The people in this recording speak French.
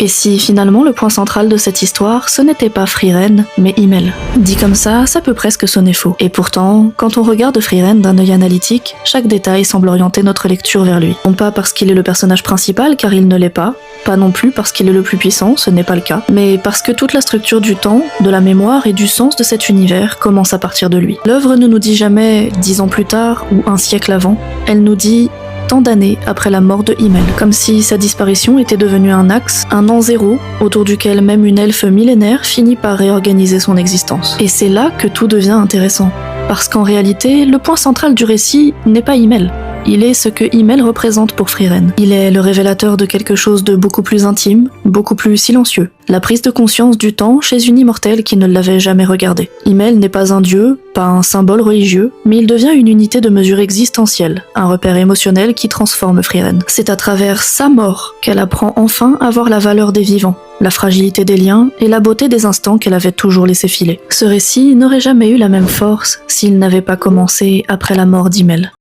Et si finalement le point central de cette histoire, ce n'était pas Frieren, mais Himmel? Dit comme ça peut presque sonner faux. Et pourtant, quand on regarde Frieren d'un œil analytique, chaque détail semble orienter notre lecture vers lui. Non pas parce qu'il est le personnage principal, car il ne l'est pas non plus parce qu'il est le plus puissant, ce n'est pas le cas, mais parce que toute la structure du temps, de la mémoire et du sens de cet univers commence à partir de lui. L'œuvre ne nous dit jamais 10 ans plus tard ou un siècle avant, elle nous dit tant d'années après la mort de Himmel, comme si sa disparition était devenue un axe, un an zéro, autour duquel même une elfe millénaire finit par réorganiser son existence. Et c'est là que tout devient intéressant, parce qu'en réalité, le point central du récit n'est pas Himmel. Il est ce que Himmel représente pour Frieren. Il est le révélateur de quelque chose de beaucoup plus intime, beaucoup plus silencieux. La prise de conscience du temps chez une immortelle qui ne l'avait jamais regardé. Himmel n'est pas un dieu, pas un symbole religieux, mais il devient une unité de mesure existentielle, un repère émotionnel qui transforme Frieren. C'est à travers sa mort qu'elle apprend enfin à voir la valeur des vivants, la fragilité des liens et la beauté des instants qu'elle avait toujours laissé filer. Ce récit n'aurait jamais eu la même force s'il n'avait pas commencé après la mort d'Himmel.